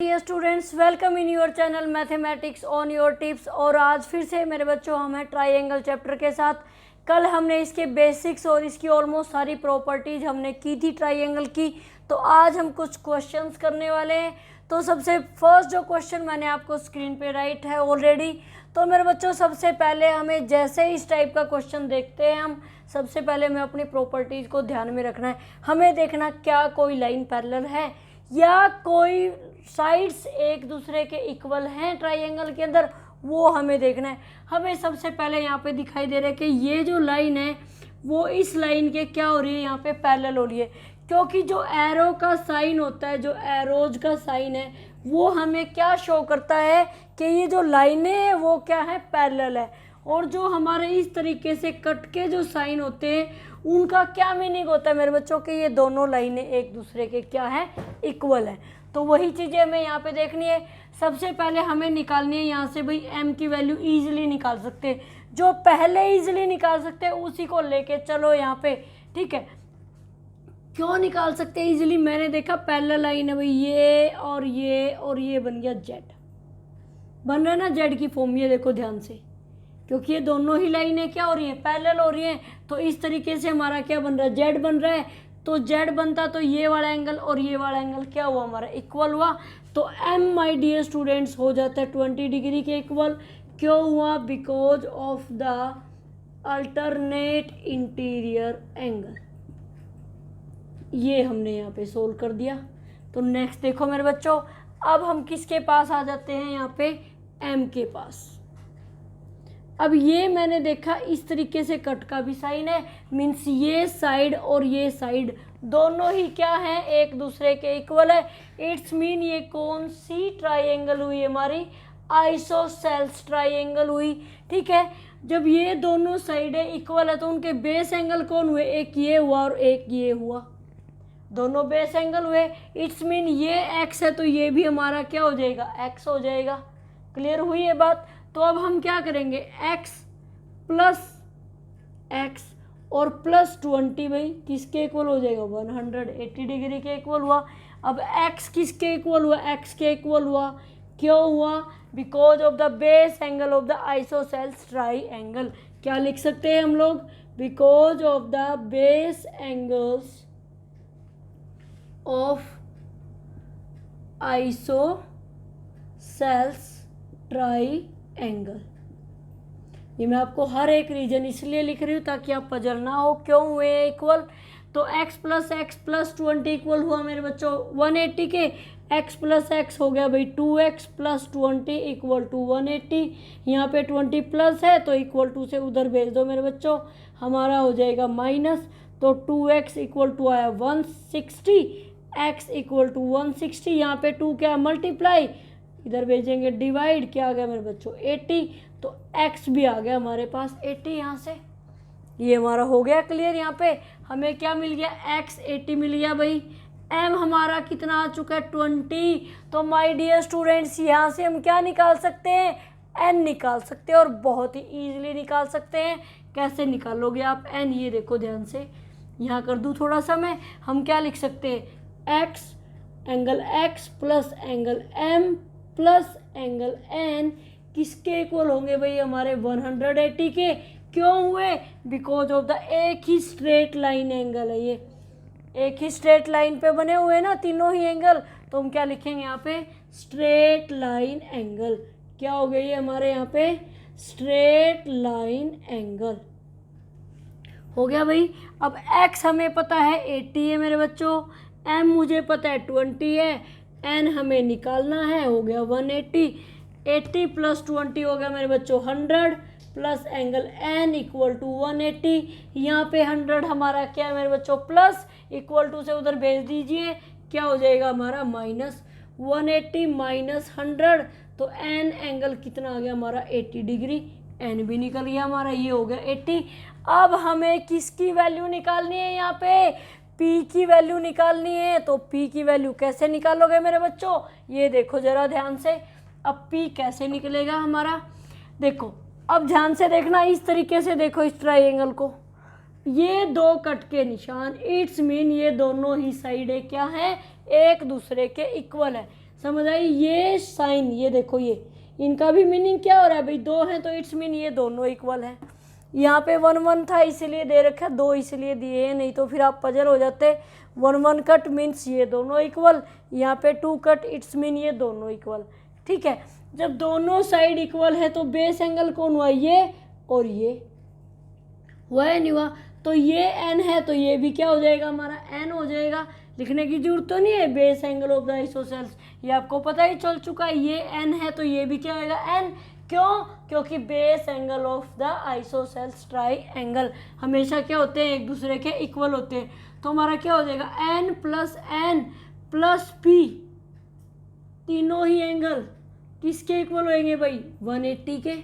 Dear students, welcome in your channel mathematics on your tips. और आज फिर से मेरे बच्चों हम हैं ट्राइंगल चैप्टर के साथ। कल हमने इसके बेसिक्स और इसकी ऑलमोस्ट सारी प्रॉपर्टीज हमने की थी ट्राइंगल की। तो आज हम कुछ क्वेश्चंस करने वाले हैं। तो सबसे फर्स्ट जो क्वेश्चन मैंने आपको स्क्रीन पे राइट है ऑलरेडी। तो मेरे बच्चों सबसे पहले हमें जैसे इस टाइप का क्वेश्चन देखते हैं हम, सबसे पहले हमें अपनी प्रॉपर्टीज को ध्यान में रखना है। हमें देखना क्या कोई लाइन पैरेलल है या कोई साइड्स एक दूसरे के इक्वल हैं ट्राइंगल के अंदर, वो हमें देखना है। हमें सबसे पहले यहाँ पे दिखाई दे रहा है कि ये जो लाइन है वो इस लाइन के क्या हो रही है, यहाँ पे पैरेलल हो रही है। क्योंकि जो एरो का साइन होता है, जो एरोज का साइन है, वो हमें क्या शो करता है कि ये जो लाइनें हैं वो क्या है, पैरेलल है। और जो हमारे इस तरीके से कट के जो साइन होते हैं उनका क्या मीनिंग होता है मेरे बच्चों कि ये दोनों लाइनें एक दूसरे के क्या है, इक्वल है। तो वही चीज़ें हमें यहाँ पे देखनी है। सबसे पहले हमें निकालनी है यहाँ से भाई m की वैल्यू ईजिली निकाल सकते हैं। जो पहले ईजिली निकाल सकते हैं उसी को लेके चलो यहाँ पे, ठीक है। क्यों निकाल सकते हैं ईजिली, मैंने देखा पैरेलल लाइन है भाई, ये और ये बन गया जेड, बन रहा है ना जेड की फॉर्म। ये देखो ध्यान से, क्योंकि ये दोनों ही लाइनें क्या हो रही हैं, पैरेलल हो रही हैं। तो इस तरीके से हमारा क्या बन रहा है, जेड बन रहा है। तो जेड बनता तो ये वाला एंगल और ये वाला एंगल क्या हुआ, हमारा इक्वल हुआ। तो एम माय डियर स्टूडेंट्स हो जाता है 20 डिग्री के इक्वल। क्यों हुआ, because of the alternate interior angle. ये हमने यहाँ पे सोल्व कर दिया। तो नेक्स्ट देखो मेरे बच्चों, अब हम किसके पास आ जाते हैं, यहाँ पे एम के पास। अब ये मैंने देखा इस तरीके से कट का भी साइन है, मीन्स ये साइड और ये साइड दोनों ही क्या है, एक दूसरे के इक्वल है। इट्स मीन ये कौन सी ट्राइंगल हुई हमारी, आइसोसेल्स ट्राइंगल हुई, ठीक है। जब ये दोनों साइडें इक्वल है तो उनके बेस एंगल कौन हुए, एक ये हुआ और एक ये हुआ, दोनों बेस एंगल हुए। इट्स मीन ये x है तो ये भी हमारा क्या हो जाएगा, x हो जाएगा। क्लियर हुई ये बात। तो अब हम क्या करेंगे, x प्लस x और प्लस 20 भाई किसके इक्वल हो जाएगा, 180 डिग्री के इक्वल हुआ। अब x किसके इक्वल हुआ, x के इक्वल हुआ। क्यों हुआ, because of the base angle of the isosceles triangle. क्या लिख सकते हैं हम लोग, because of the base angles of isosceles triangle. ये मैं आपको हर एक रीजन इसलिए लिख रही हूँ ताकि आप पजल ना हो क्यों हुए इक्वल। तो x प्लस 20 इक्वल हुआ मेरे बच्चों 180 के। x प्लस एक्स हो गया भाई 2x प्लस 20 इक्वल टू 180। यहाँ पे 20 प्लस है तो इक्वल टू से उधर भेज दो मेरे बच्चों, हमारा हो जाएगा माइनस। तो 2x इक्वल टू आया 160, x इक्वल टू 160। यहाँ पे 2 क्या मल्टीप्लाई, इधर भेजेंगे डिवाइड, क्या आ गया मेरे बच्चों 80। तो x भी आ गया हमारे पास 80 यहाँ से। ये हमारा हो गया क्लियर। यहाँ पे हमें क्या मिल गया, x 80 मिल गया भाई। m हमारा कितना आ चुका है 20। तो माय डियर स्टूडेंट्स यहाँ से हम क्या निकाल सकते हैं, n निकाल सकते हैं और बहुत ही ईजिली निकाल सकते हैं। कैसे निकालोगे आप n, ये देखो ध्यान से, यहाँ कर दूँ थोड़ा सा मैं। हम क्या लिख सकते हैं, x angle x plus angle m plus angle n किसके इक्वल होंगे भाई, हमारे 180 के। क्यों हुए, बिकॉज ऑफ द एक ही स्ट्रेट लाइन एंगल है, ये एक ही स्ट्रेट लाइन पे बने हुए हैं ना तीनों ही एंगल। तो हम क्या लिखेंगे यहाँ पे, स्ट्रेट लाइन एंगल। क्या हो गया ये हमारे यहाँ पे, स्ट्रेट लाइन एंगल हो गया भाई। अब x हमें पता है 80 है मेरे बच्चों, m मुझे पता है 20 है, n हमें निकालना है, हो गया 180। 80 प्लस 20 हो गया मेरे बच्चों 100 plus angle n equal to 180। यहाँ पे 100 हमारा क्या है मेरे बच्चों, प्लस इक्वल टू से उधर भेज दीजिए, क्या हो जाएगा हमारा माइनस। 180 माइनस 100 तो n एंगल कितना आ गया हमारा 80 डिग्री, n भी निकल गया हमारा, ये हो गया 80। अब हमें किसकी वैल्यू निकालनी है, यहाँ पे p की वैल्यू निकालनी है। तो p की वैल्यू कैसे निकालोगे मेरे बच्चों, ये देखो जरा ध्यान से। अब p कैसे निकलेगा हमारा, देखो अब ध्यान से देखना, इस तरीके से देखो इस ट्राइंगल को, ये दो कट के निशान, इट्स मीन ये दोनों ही साइडें क्या हैं, एक दूसरे के इक्वल है। समझ आई? ये साइन, ये देखो, ये इनका भी मीनिंग क्या हो रहा है भाई, दो हैं तो इट्स मीन ये दोनों इक्वल हैं। यहाँ पे 1 1 था इसलिए दे रखा, 2 इसलिए दिए हैं, नहीं तो फिर आप पजल हो जाते। 1 1 कट मीन्स ये दोनों इक्वल, यहाँ पे 2 कट इट्स मीन ये दोनों इक्वल। ठीक है, जब दोनों साइड इक्वल है तो बेस एंगल कौन हुआ, ये और ये हुआ है, नहीं हुआ? तो ये एन है तो ये भी क्या हो जाएगा, हमारा एन हो जाएगा। लिखने की जरूरत तो नहीं है, base angle of the isosceles, ये आपको पता ही चल चुका है। ये एन है तो ये भी क्या होगा, एन। क्यों? क्योंकि base angle of the isosceles triangle हमेशा क्या होते हैं, एक दूसरे के इक्वल होते हैं। तो हमारा क्या हो जाएगा, एन प्लस पी, तीनों ही एंगल किसके इक्वल होंगे भाई, 180 के।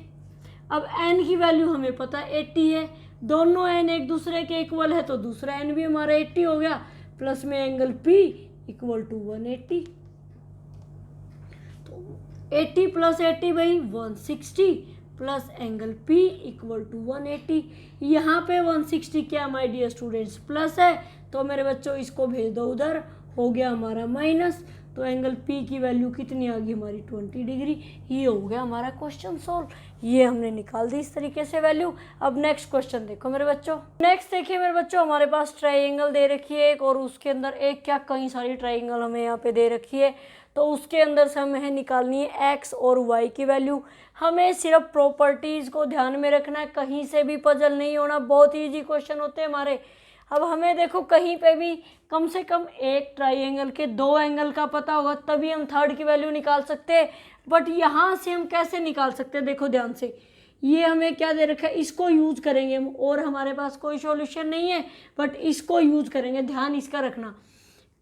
अब एन की वैल्यू हमें पता है 80 है, दोनों एन एक दूसरे के इक्वल है तो दूसरा एन भी हमारा 80 हो गया, प्लस में एंगल पी इक्वल टू 180। तो 80 प्लस 80 भाई 160 plus angle P equal to 180। यहाँ पे 160 क्या माय डियर स्टूडेंट्स, प्लस है, तो मेरे बच्चों इसको भेज दो उधर, हो गया हमारा माइनस। तो एंगल पी की वैल्यू कितनी आ गई हमारी, 20 डिग्री। ये हो गया हमारा क्वेश्चन सॉल्व, ये हमने निकाल दी इस तरीके से वैल्यू। अब नेक्स्ट क्वेश्चन देखो मेरे बच्चों, नेक्स्ट देखिए मेरे बच्चों, हमारे पास ट्राइंगल दे रखी है एक, और उसके अंदर एक क्या, कई सारी ट्राइंगल हमें यहाँ पे दे रखी है। तो उसके अंदर से हमें निकालनी है एक्स और वाई की वैल्यू। हमें सिर्फ प्रॉपर्टीज़ को ध्यान में रखना है, कहीं से भी पजल नहीं होना, बहुत ईजी क्वेश्चन होते हैं हमारे। अब हमें देखो कहीं पे भी कम से कम एक ट्राइंगल के 2 एंगल का पता होगा, तभी हम थर्ड की वैल्यू निकाल सकते हैं। बट यहाँ से हम कैसे निकाल सकते हैं, देखो ध्यान से, ये हमें क्या दे रखा है, इसको यूज़ करेंगे हम, और हमारे पास कोई सॉल्यूशन नहीं है, बट इसको यूज़ करेंगे, ध्यान इसका रखना।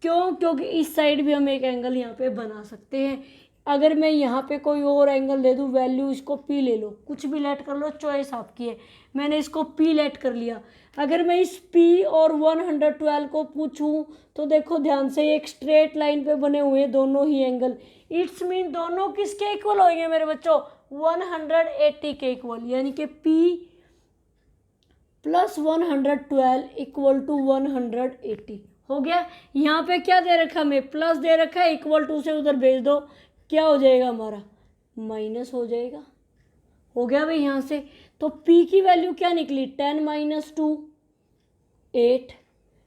क्यों? क्योंकि इस साइड भी हम एक एंगल यहाँ पे बना सकते हैं। अगर मैं यहाँ पे कोई और एंगल दे दूँ, वैल्यू इसको पी ले लो, कुछ भी लेट कर लो, चॉइस आपकी है। मैंने इसको पी लेट कर लिया। अगर मैं इस पी और 112 को पूछूं तो देखो ध्यान से, एक स्ट्रेट लाइन पे बने हुए दोनों ही एंगल, इट्स मीन दोनों किसके इक्वल होंगे मेरे बच्चों, 180 के इक्वल, यानी कि पी प्लस 112 इक्वल टू 180 हो गया। यहाँ पे क्या दे रखा हमें, प्लस दे रखा है, इक्वल टू से उधर भेज दो, क्या हो जाएगा हमारा, माइनस हो जाएगा। हो गया भाई यहाँ से। तो P की वैल्यू क्या निकली, 10 माइनस 2 8,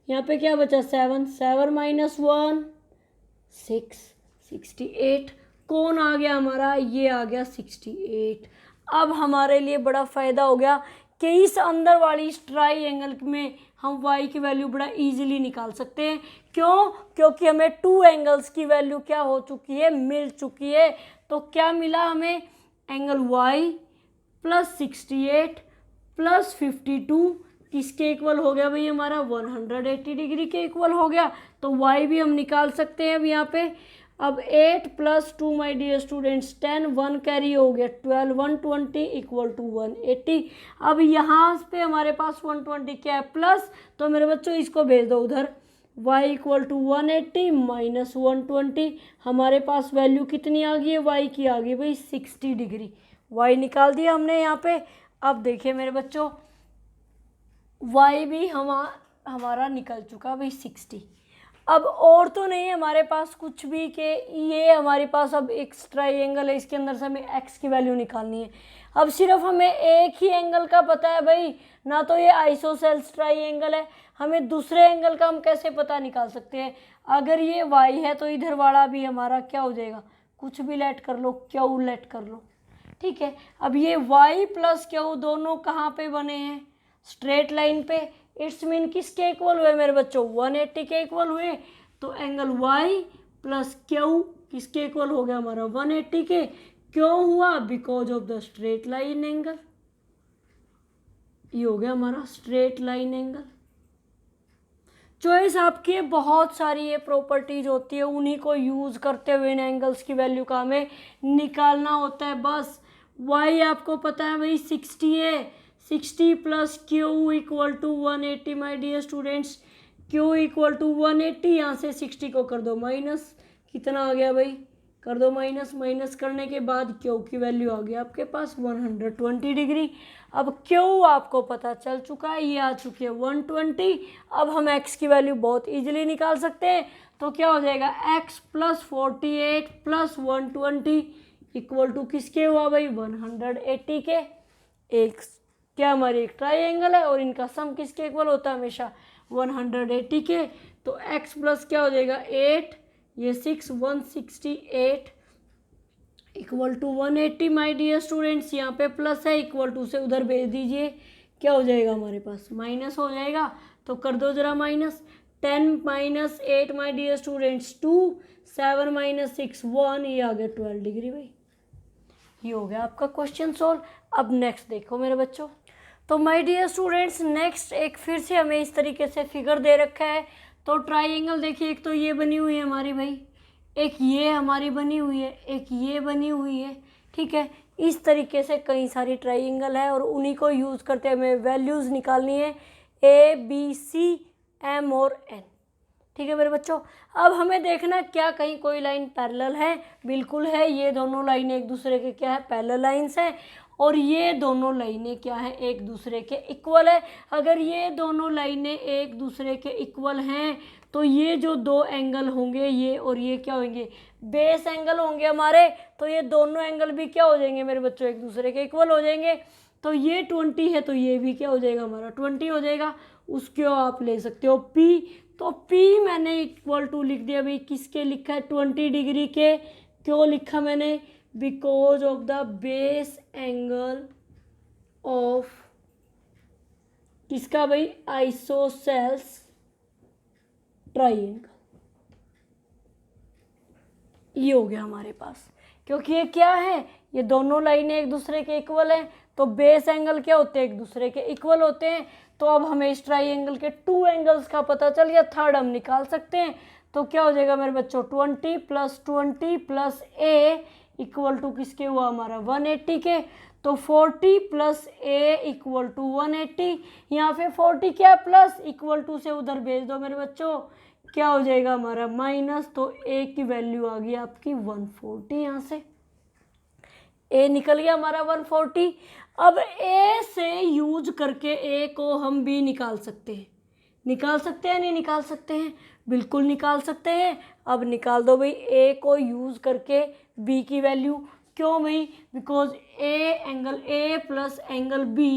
यहाँ पे क्या बचा 7, 7 माइनस 1 6, 68। कौन आ गया हमारा, ये आ गया 68। अब हमारे लिए बड़ा फ़ायदा हो गया कि इस अंदर वाली ट्राइंगल में हम y की वैल्यू बड़ा इजीली निकाल सकते हैं। क्यों? क्योंकि हमें 2 एंगल्स की वैल्यू क्या हो चुकी है, मिल चुकी है। तो क्या मिला हमें, एंगल y प्लस 68 प्लस 52 किसके इक्वल हो गया भाई हमारा, 180 डिग्री के इक्वल हो गया। तो y भी हम निकाल सकते हैं अब यहाँ पे। अब 8 plus 2 my dear students 10, 1 carry हो गया 12, 120 इक्वल टू 180। अब यहाँ पे हमारे पास 120 क्या है, प्लस, तो मेरे बच्चों इसको भेज दो उधर, y इक्वल टू 180 माइनस 120, हमारे पास वैल्यू कितनी आ गई है, y की आ गई भाई 60 डिग्री। y निकाल दिया हमने यहाँ पे। अब देखिए मेरे बच्चों, y भी हमारा निकल चुका भाई 60। अब और तो नहीं है हमारे पास कुछ भी, कि ये हमारे पास अब एक ट्राइंगल है, इसके अंदर से हमें x की वैल्यू निकालनी है। अब सिर्फ हमें एक ही एंगल का पता है भाई, ना तो ये आइसोसेल्स ट्राइंगल है, हमें दूसरे एंगल का हम कैसे पता निकाल सकते हैं। अगर ये y है तो इधर वाला भी हमारा क्या हो जाएगा, कुछ भी लेट कर लो, क्यू लेट कर लो, ठीक है। अब ये y प्लस क्यू दोनों कहाँ पे बने हैं, स्ट्रेट लाइन पे, इट्स मीन किसके इक्वल हुए मेरे बच्चों, 180 के इक्वल हुए। तो एंगल y प्लस क्यू किसके इक्वल हो गया हमारा, 180 के। क्यों हुआ, because of the straight line angle, ये हो गया हमारा स्ट्रेट लाइन एंगल। चॉइस आपकी है, बहुत सारी ये प्रॉपर्टीज होती है, उन्हीं को यूज़ करते हुए इन एंगल्स की वैल्यू का हमें निकालना होता है। बस y आपको पता है भाई 60 है, 60 plus Q equal to 180 my dear students, Q equal to 180, यहाँ से 60 को कर दो माइनस, कितना आ गया भाई, कर दो माइनस, माइनस करने के बाद क्यू की वैल्यू आ गई आपके पास 120 डिग्री। अब क्यू आपको पता चल चुका है, ये आ चुकी है 120। अब हम एक्स की वैल्यू बहुत इजीली निकाल सकते हैं, तो क्या हो जाएगा X plus 48 plus 120 equal to किसके हुआ भाई 180 के। एक क्या हमारी एक ट्राइंगल है और इनका सम किसके इक्वल होता है हमेशा 180 के। तो x प्लस क्या हो जाएगा 8, ये 6 168 equal to 180 my dear students. यहाँ पे प्लस है, इक्वल टू से उधर भेज दीजिए, क्या हो जाएगा हमारे पास माइनस हो जाएगा। तो कर दो जरा minus, 10 minus 8 my dear students 2, 7 minus 6 1, ये आ गया 12 डिग्री भाई। ये हो गया आपका क्वेश्चन सोल्व। अब नेक्स्ट देखो मेरे बच्चों, तो माय डियर स्टूडेंट्स नेक्स्ट एक फिर से हमें इस तरीके से फिगर दे रखा है। तो ट्राइंगल देखिए, एक तो ये बनी हुई है हमारी भाई, एक ये हमारी बनी हुई है, एक ये बनी हुई है, ठीक है। इस तरीके से कई सारी ट्राइंगल है और उन्हीं को यूज़ करते हमें वैल्यूज़ निकालनी है ए बी सी एम और एन, ठीक है मेरे बच्चों। अब हमें देखना क्या कहीं कोई लाइन पैरेलल है, बिल्कुल है। ये दोनों लाइनें एक दूसरे के क्या है पैरेलल लाइंस हैं, और ये दोनों लाइनें क्या हैं एक दूसरे के इक्वल है। अगर ये दोनों लाइनें एक दूसरे के इक्वल हैं तो ये जो दो एंगल होंगे ये और ये क्या होंगे बेस एंगल होंगे हमारे। तो ये दोनों एंगल भी क्या हो जाएंगे मेरे बच्चों एक दूसरे के इक्वल हो जाएंगे। तो ये 20 है तो ये भी क्या हो जाएगा हमारा 20 हो जाएगा। उसके आप ले सकते हो P, तो P मैंने इक्वल टू लिख दिया भाई, किसके लिखा है 20 डिग्री के। क्यों लिखा मैंने, because of the base angle of किसका भाई आइसोसेल्स ट्राइंगल। ये हो गया हमारे पास, क्योंकि ये क्या है ये दोनों लाइनें एक दूसरे के इक्वल हैं, तो बेस एंगल क्या होते हैं एक दूसरे के इक्वल होते हैं। तो अब हमें इस ट्राइंगल के टू एंगल्स का पता चल गया, थर्ड हम निकाल सकते हैं। तो क्या हो जाएगा मेरे बच्चों 20 plus 20 plus A equal to किसके हुआ हमारा 180 के। तो 40 प्लस ए इक्वल टू 180। यहाँ पे 40 क्या प्लस, इक्वल टू से उधर भेज दो मेरे बच्चों, क्या हो जाएगा हमारा माइनस। तो ए की वैल्यू आ गई आपकी 140, यहाँ से ए निकल गया हमारा 140। अब ए से यूज करके ए को हम भी निकाल सकते हैं, निकाल सकते हैं नहीं निकाल सकते हैं, बिल्कुल निकाल सकते हैं। अब निकाल दो भाई ए को यूज करके बी की वैल्यू। क्यों भाई, because A angle A plus angle B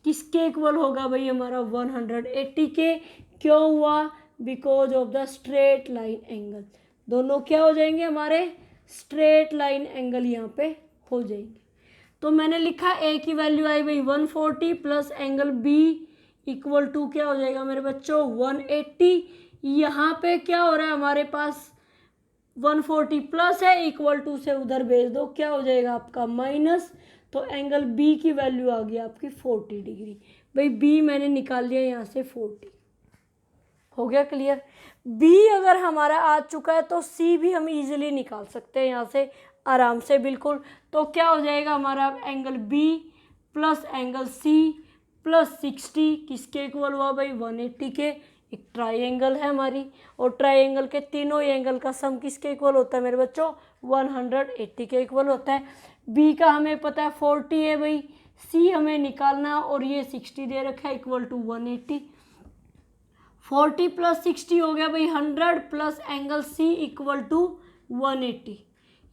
किसके इक्वल होगा भाई हमारा 180 के। क्यों हुआ, because of the straight line angle. दोनों क्या हो जाएंगे हमारे स्ट्रेट लाइन एंगल यहाँ पे हो जाएंगे। तो मैंने लिखा ए की वैल्यू आई भाई 140 plus angle B equal to क्या हो जाएगा मेरे बच्चों 180। यहाँ पे क्या हो रहा है हमारे पास 140 प्लस है, इक्वल टू से उधर भेज दो, क्या हो जाएगा आपका माइनस। तो एंगल बी की वैल्यू आ गई आपकी 40 डिग्री। भाई बी मैंने निकाल लिया यहाँ से 40, हो गया क्लियर। बी अगर हमारा आ चुका है तो सी भी हम इजीली निकाल सकते हैं यहाँ से आराम से बिल्कुल। तो क्या हो जाएगा हमारा angle B plus angle C plus 60 किसके इक्वल हुआ भाई 180 के। एक ट्राइंगल है हमारी, और ट्राइंगल के तीनों एंगल का सम किसके इक्वल होता है मेरे बच्चों 180 के इक्वल होता है। बी का हमें पता है 40 है भाई, सी हमें निकालना और ये 60 दे रखा है इक्वल टू 180। 40 प्लस 60 हो गया भाई 100 plus angle C equal to 180।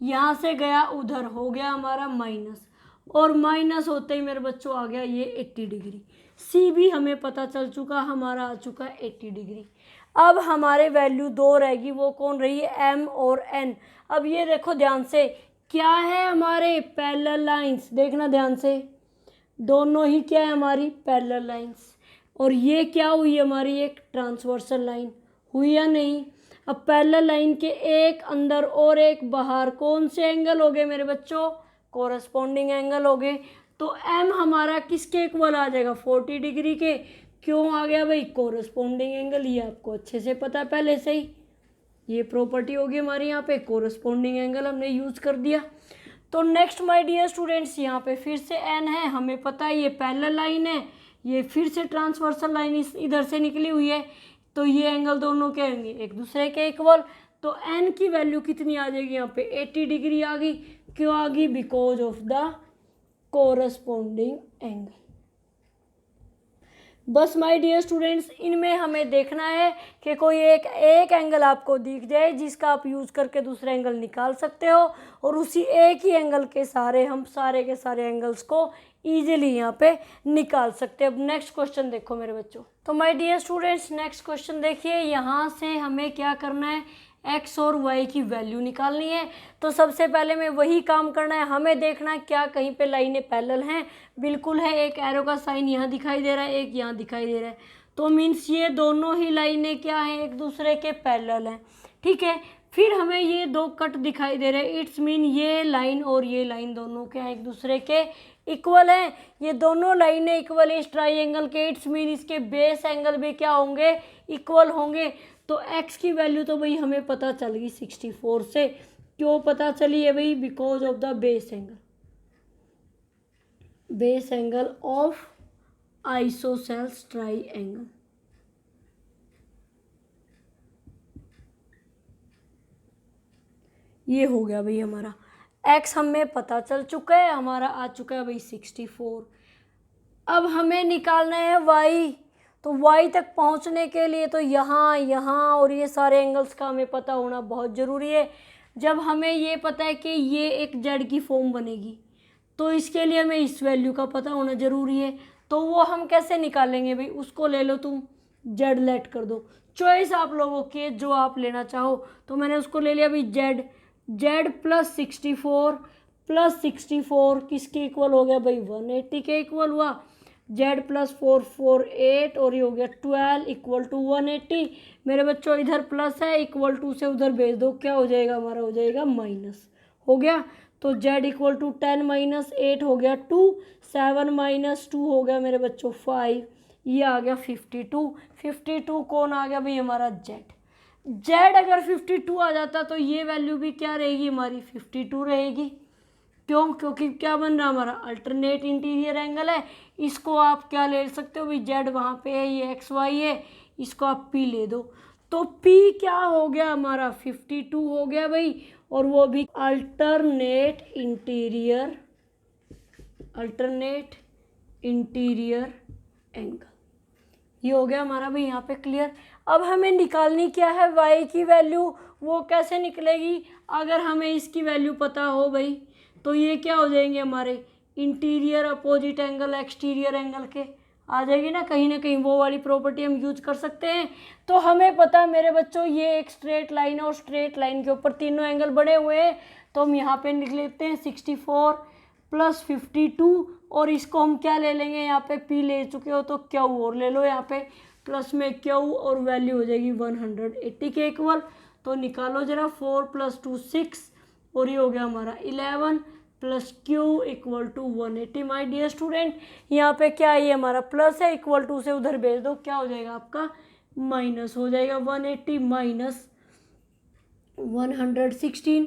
यहाँ से गया उधर हो गया हमारा माइनस, और माइनस होते ही मेरे बच्चों आ गया ये 80 डिग्री। सी भी हमें पता चल चुका, हमारा आ चुका है 80 डिग्री। अब हमारे वैल्यू दो रहेगी, वो कौन रही है एम और एन। अब ये देखो ध्यान से, क्या है हमारे पैरेलल लाइंस, देखना ध्यान से, दोनों ही क्या है हमारी पैरेलल लाइंस। और ये क्या हुई हमारी एक ट्रांसवर्सल लाइन हुई या नहीं। अब पैरेलल लाइन के एक अंदर और एक बाहर कौन से एंगल हो गए मेरे बच्चों कोरस्पॉन्डिंग एंगल हो गए। तो एम हमारा किसके इक्वल आ जाएगा 40 डिग्री के। क्यों आ गया भाई कोरस्पॉन्डिंग एंगल, ये आपको अच्छे से पता है पहले से ही, ये प्रॉपर्टी होगी हमारी यहाँ पे कोरस्पॉन्डिंग एंगल हमने यूज कर दिया। तो नेक्स्ट माय डियर स्टूडेंट्स यहाँ पे फिर से एन है, हमें पता है ये पैरेलल लाइन है, ये फिर से ट्रांसवर्सल लाइन इधर से निकली हुई है, तो ये एंगल दोनों क्या होंगे एक दूसरे के इक्वल। तो एन की वैल्यू कितनी आ जाएगी यहाँ पे 80 डिग्री आ गई। क्यों आ गई? Because of the corresponding angle. बस माय डियर स्टूडेंट्स, इनमें हमें देखना है कि कोई एक एंगल आपको दिख जाए जिसका आप यूज़ करके दूसरा एंगल निकाल सकते हो, और उसी एक ही एंगल के सारे हम सारे के सारे एंगल्स को इजीली यहाँ पे निकाल सकते हैं। अब नेक्स्ट क्वेश्चन देखो मेरे बच्चों। तो my dear students, next question देखिए। यहाँ से हमें क्या करना है? एक्स और वाई की वैल्यू निकालनी है। तो सबसे पहले में वही काम करना है, हमें देखना है क्या कहीं पे लाइनें पैरेलल हैं। बिल्कुल है, एक एरो का साइन यहाँ दिखाई दे रहा है, एक यहाँ दिखाई दे रहा है, तो मीन्स ये दोनों ही लाइनें क्या हैं? एक दूसरे के पैरेलल हैं। ठीक है, फिर हमें ये दो कट दिखाई दे रहे हैं, इट्स मीन ये लाइन और ये लाइन दोनों क्या हैं? एक दूसरे के इक्वल हैं। ये दोनों लाइनें इक्वल है इस ट्राइंगल के, इट्स मीन इसके बेस एंगल भी क्या होंगे? इक्वल होंगे। तो x की वैल्यू तो भाई हमें पता चल गई 64 से। क्यों पता चली है भाई? Because of the base angle of isosceles triangle. ये हो गया भाई हमारा x हमें पता चल चुका है, हमारा आ चुका है भाई 64। अब हमें निकालना है y। तो y तक पहुंचने के लिए तो यहाँ यहाँ और ये सारे एंगल्स का हमें पता होना बहुत ज़रूरी है। जब हमें ये पता है कि ये एक जेड की फॉर्म बनेगी, तो इसके लिए हमें इस वैल्यू का पता होना ज़रूरी है। तो वो हम कैसे निकालेंगे भाई? उसको ले लो तुम, जेड लेट कर दो, चॉइस आप लोगों की है, जो आप लेना चाहो। तो मैंने उसको ले लिया भाई जेड प्लस 64 किसके इक्वल हो गया भाई? 180 के इक्वल हुआ। जेड प्लस 448 और ये हो गया 12 इक्वल टू 180। मेरे बच्चों इधर प्लस है, इक्वल टू से उधर भेज दो, क्या हो जाएगा हमारा? हो जाएगा माइनस। हो गया। तो जेड इक्वल टू 10 माइनस 8 हो गया 2, 7 माइनस 2 हो गया मेरे बच्चों 5, ये आ गया 52 कौन आ गया भाई? हमारा जेड अगर 52 आ जाता तो ये वैल्यू भी क्या रहेगी हमारी? 52 रहेगी। क्यों? क्योंकि क्या बन रहा हमारा? अल्टरनेट इंटीरियर एंगल है। इसको आप क्या ले सकते हो भाई? जेड वहाँ पे है, ये एक्स वाई है, इसको आप पी ले दो। तो पी क्या हो गया हमारा? 52 हो गया भाई, और वो भी अल्टरनेट इंटीरियर एंगल। ये हो गया हमारा भाई यहाँ पे क्लियर। अब हमें निकालनी क्या है? y की वैल्यू। वो कैसे निकलेगी? अगर हमें इसकी वैल्यू पता हो भाई, तो ये क्या हो जाएंगे हमारे? Interior opposite angle exterior angle के आ जाएगी ना कहीं वो वाली प्रॉपर्टी हम यूज कर सकते हैं। तो हमें पता है मेरे बच्चों, ये एक स्ट्रेट लाइन है और स्ट्रेट लाइन के ऊपर तीनों एंगल बने हुए हैं। तो हम यहाँ पे लिख लेते हैं 64 प्लस 52, और इसको हम क्या ले लेंगे? यहाँ पे p ले चुके हो तो क्यू और ले लो, यहाँ पे प्लस में क्यू और वैल्यू हो जाएगी 180 के इक्वल। तो निकालो जरा, 4 + 2 6, और ये हो गया हमारा 11 plus Q equal to 180। My dear student, यहाँ पे क्या है? ये हमारा प्लस है, इक्वल टू से उधर भेज दो, क्या हो जाएगा आपका? माइनस हो जाएगा। 180 माइनस 116,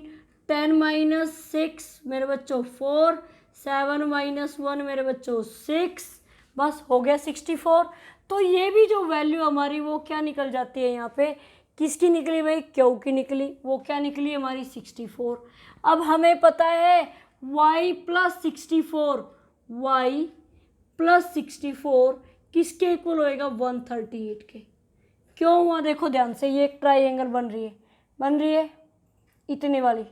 10 माइनस 6 मेरे बच्चों 4, 7 माइनस 1 मेरे बच्चों 6, बस हो गया 64। तो ये भी जो वैल्यू हमारी वो क्या निकल जाती है यहाँ पे? किसकी निकली भाई? क्यू की निकली। वो क्या निकली हमारी? 64। अब हमें पता है y प्लस 64 किसके इक्वल होएगा? 138 के। क्यों हुआ? देखो ध्यान से, ये एक ट्राइंगल बन रही है इतने वाली।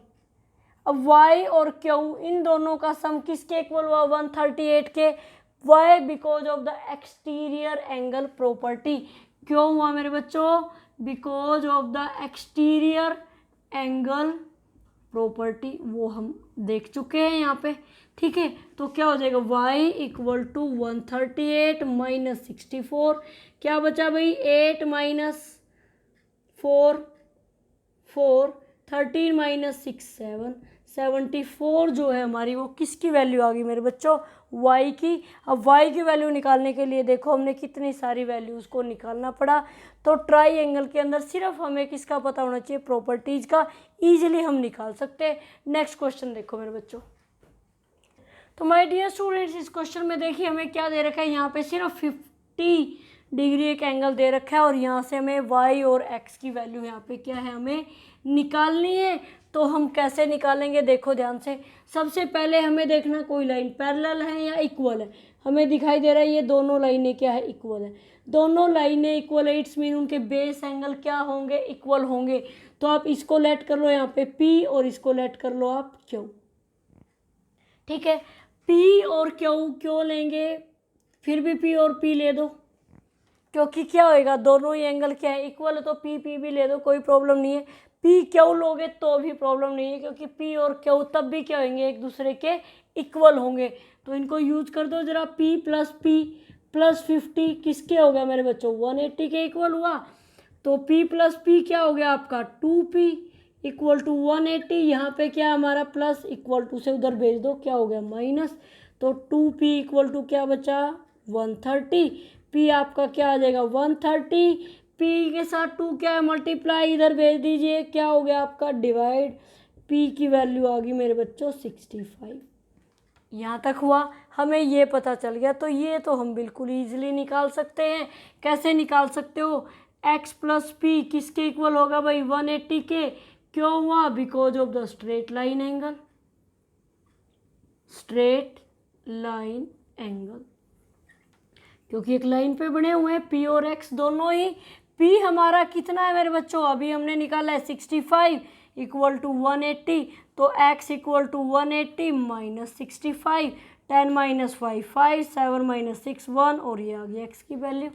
अब y और q इन दोनों का सम किसके इक्वल हुआ? 138 के। y because of the exterior angle property. क्यों हुआ मेरे बच्चों? Because of the exterior angle property, वो हम देख चुके हैं यहाँ पे। ठीक है, तो क्या हो जाएगा? y इक्वल टू 138 माइनस 64, क्या बचा भाई? 8 माइनस 4 13 माइनस 6 7, 74 जो है हमारी वो किसकी वैल्यू आ गई मेरे बच्चों? y की। अब y की वैल्यू निकालने के लिए देखो हमने कितनी सारी वैल्यूज़ को निकालना पड़ा। तो ट्राइंगल के अंदर सिर्फ हमें किसका पता होना चाहिए? प्रॉपर्टीज़ का। ईजिली हम निकाल सकते हैं। नेक्स्ट क्वेश्चन देखो मेरे बच्चों। तो माय डियर स्टूडेंट्स, इस क्वेश्चन में देखिए हमें क्या दे रखा है? यहाँ पे सिर्फ 50 डिग्री एक एंगल दे रखा है, और यहाँ से हमें y और x की वैल्यू यहाँ पे क्या है हमें निकालनी है तो हम कैसे निकालेंगे, देखो ध्यान से। सबसे पहले हमें देखना कोई लाइन पैरेलल है या इक्वल है। हमें दिखाई दे रहा है ये दोनों लाइनें क्या है, इक्वल है। दोनों लाइनें इक्वल है, इट्स मीन उनके बेस एंगल क्या होंगे, इक्वल होंगे। तो आप इसको लेट कर लो यहाँ पे P और इसको लेट कर लो आप Q। ठीक है, P और Q लेंगे, फिर भी P और P ले दो, क्योंकि क्या होएगा, दोनों ही एंगल क्या है, इक्वल है, तो P भी ले दो, कोई प्रॉब्लम नहीं है। P Q लोगे तो भी प्रॉब्लम नहीं है, क्योंकि P और Q तब भी क्या होंगे, एक दूसरे के इक्वल होंगे। तो इनको यूज कर दो जरा। P प्लस 50 किसके हो गया मेरे बच्चों, 180 के इक्वल हुआ। तो P प्लस P क्या हो गया आपका, 2P इक्वल टू 180। यहाँ पे क्या हमारा प्लस, इक्वल टू से उधर भेज दो, क्या हो गया माइनस। तो 2P इक्वल टू क्या बचा, 130। P आपका क्या आ जाएगा, 130। P के साथ 2 क्या है, मल्टीप्लाई, इधर भेज दीजिए, क्या हो गया आपका डिवाइड। P की वैल्यू आ गई मेरे बच्चों 65। यहाँ तक हुआ, हमें ये पता चल गया। तो ये तो हम बिल्कुल ईजिली निकाल सकते हैं। कैसे निकाल सकते हो, x प्लस पी किसके इक्वल होगा भाई, 180 के। क्यों हुआ, because of the straight line angle, straight line angle, क्योंकि एक लाइन पे बने हुए हैं P और X दोनों ही। P हमारा कितना है मेरे बच्चों, अभी हमने निकाला है 65 इक्वल टू 180। तो X equal to 180 minus 65, 10 minus 5 5, 7 minus 6 1, और ये आ गई X की वैल्यू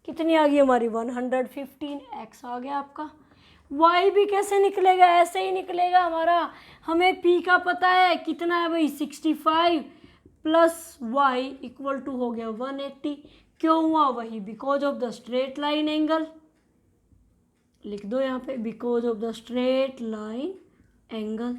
कितनी आ गई हमारी, 115। X आ गया आपका। Y भी कैसे निकलेगा, ऐसे ही निकलेगा हमारा। हमें P का पता है कितना है भाई, 65 प्लस Y इक्वल टू हो गया 180। क्यों हुआ, वही because of the straight line angle, लिख दो यहाँ पे, because of the straight line angle.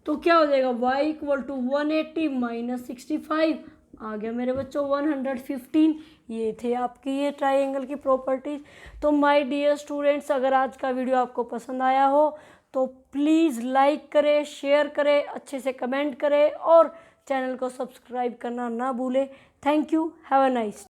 तो क्या हो जाएगा, y इक्वल टू 180 माइनस 65 आ गया मेरे बच्चों 115। ये थे आपकी ये ट्राइंगल की प्रॉपर्टीज। तो माय डियर स्टूडेंट्स, अगर आज का वीडियो आपको पसंद आया हो तो प्लीज़ लाइक करें, शेयर करें, अच्छे से कमेंट करें और चैनल को सब्सक्राइब करना ना भूलें। Thank you, have a nice.